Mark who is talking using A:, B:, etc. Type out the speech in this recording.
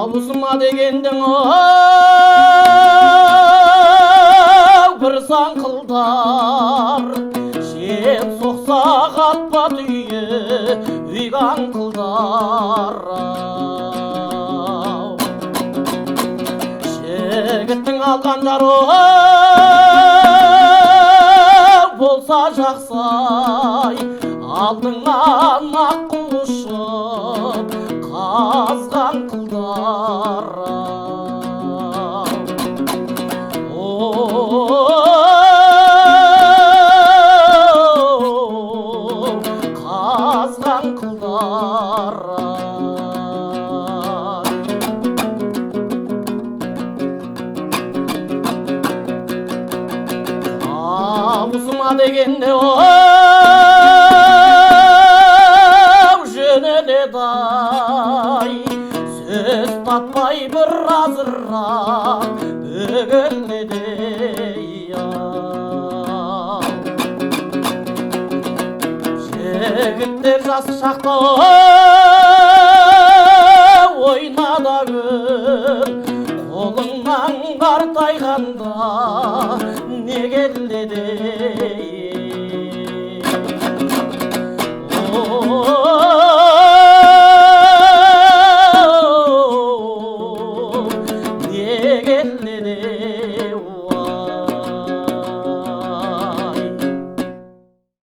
A: табысыма дегендің бір саңқылдар жел соқса қатпа түйе үйган қылдар жігіттің алған жары болса жақсай алдыңнан аққу ұшып қазған қылдар қазған қылдар табысыма дегенде жөнеледі-ай сөз таппай бір азырақ бөгелмеді-ей жігіттер жас шақта ойнада көр қолыңнан қартайғанда не